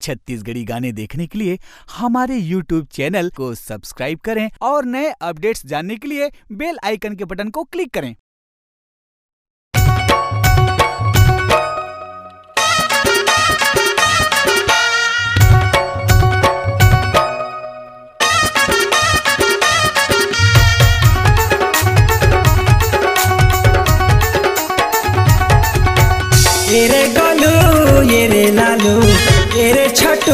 छत्तीसगढ़ी गाने देखने के लिए हमारे YouTube चैनल को सब्सक्राइब करें और नए अपडेट्स जानने के लिए बेल आइकन के बटन को क्लिक करें। एरे गोलू एरे लालू एरे छोटू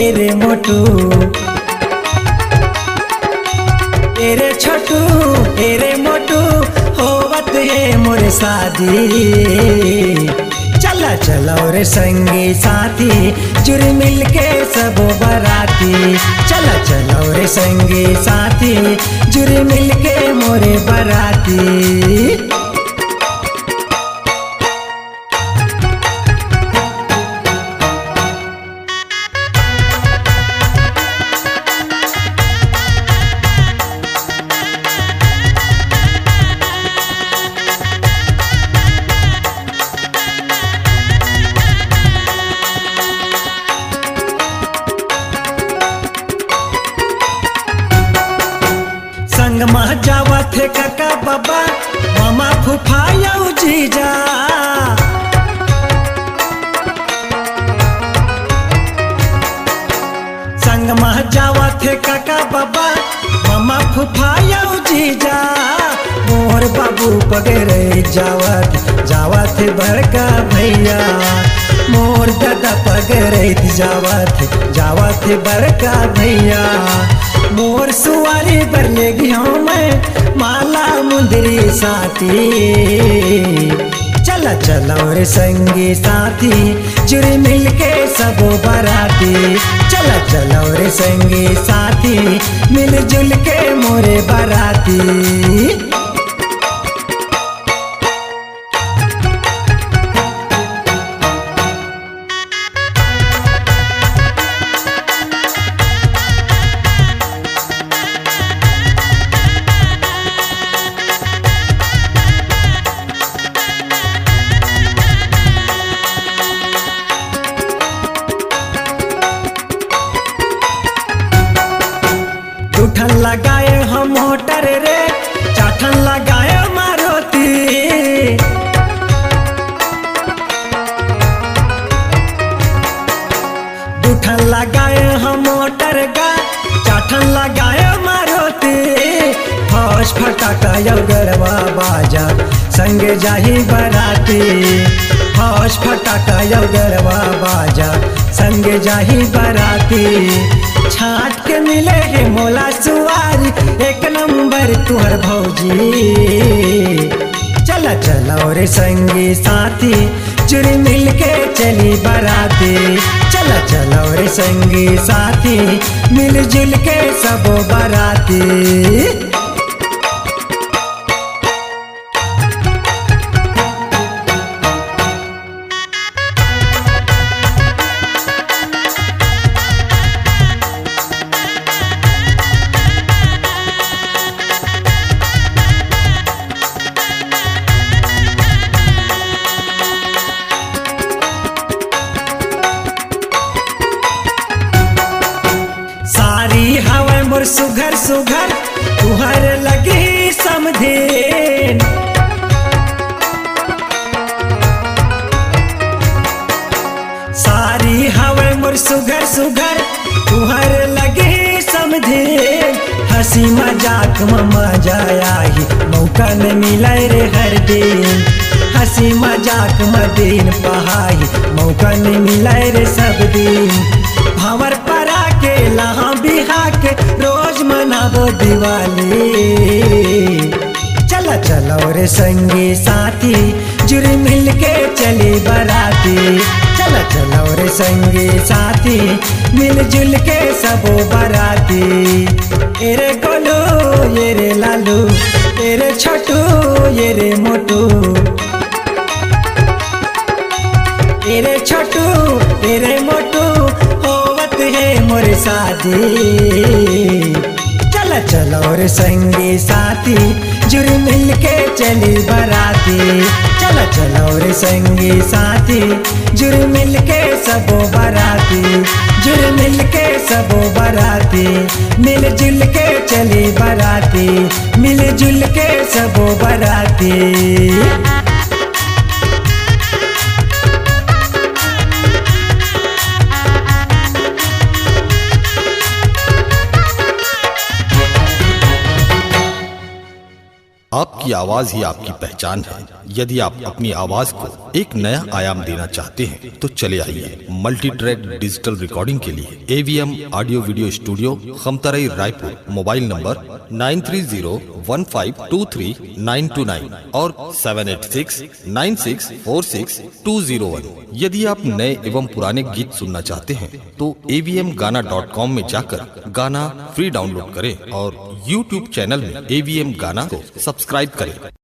एरे मोटू एरे छोटू एरे मोटू होवत है मोरे शादी। चला चला रे संगी साथी जुड़ मिल के सब बराती। चला चला रे संगी साथी जुड़ मिल के मोरे बराती। संग मह जावत है काका बाबा मामा फूफा यऊ जीजा। संग मह जावत है काका बाबा मामा फूफा यऊ जीजा। मोर बाबू पगरे जावत जावत है बड़का भैया। मोर दादा पगरे जावत जावत है बड़का भैया। मोर सुवारी पर ले गया मैं माला मुंदरी साथी। चला चला रे संगी साथी जुड़ मिल के सब बराती। चला चला रे संगी साथी मिल जुल के मोरे बराती। उठन लगाए हम मोटर रे चाठन लगाए मारुति। उठन लगाए हम मोटर गा चाठन लगाए मारुति। फौज फटाका गरबा बाजा संगे जाही बराती। फौज फटाका गरबा बाजा संगे जाही बराती। छाट के मिले है मोला सुवारी एक नंबर तुहर भौजी। चला चला रे संगी साथी जुड़ मिल के चली बराती। चला चला रे संगी साथी मिल जुल के सब बराती। सारी हवा मोर सुघर सुघर तुहर लगी समधेन। सारी हवा मोर सुघर सुघर तुहर लगी समधेन। हंसी मजाक में मजा आई मौका न मिले रे हर दिन। हंसी मजाक में दिन पहाई मौका न मिले रे सब दिन। भंवर परा के लहा बिहा के रोज मनाबो दिवाली। चला चला रे संगी साथी जुड़ मिल के चली बराती। चला चला रे संगी साथी मिल जुल के सब बराती। एरे गोलू एरे लालू एरे छोटू एरे मोटू एरे छोटू एरे मोटू होवत है मोरे शादी। चला चला चलो रे संगी साथी जुड़ मिल के चली बराती। चला चलो रे संगी साथी जुड़ मिल के सबो बराती, जुड़ मिल के सबो बराती, मिल जुल के चली बराती, मिल जुल के सबो बराती। आपकी आवाज ही आपकी पहचान है। यदि आप अपनी आवाज को एक नया आयाम देना चाहते हैं तो चले आइए मल्टी ट्रैक डिजिटल रिकॉर्डिंग के लिए AVM audio video studio Khamtarai Raipur. Mobile number 9301523929 और 7869646201। यदि आप नए एवं पुराने गीत सुनना चाहते हैं तो avmgana.com में जाकर गाना फ्री डाउनलोड करें और YouTube चैनल में AVM गाना को सब्सक्राइब करें।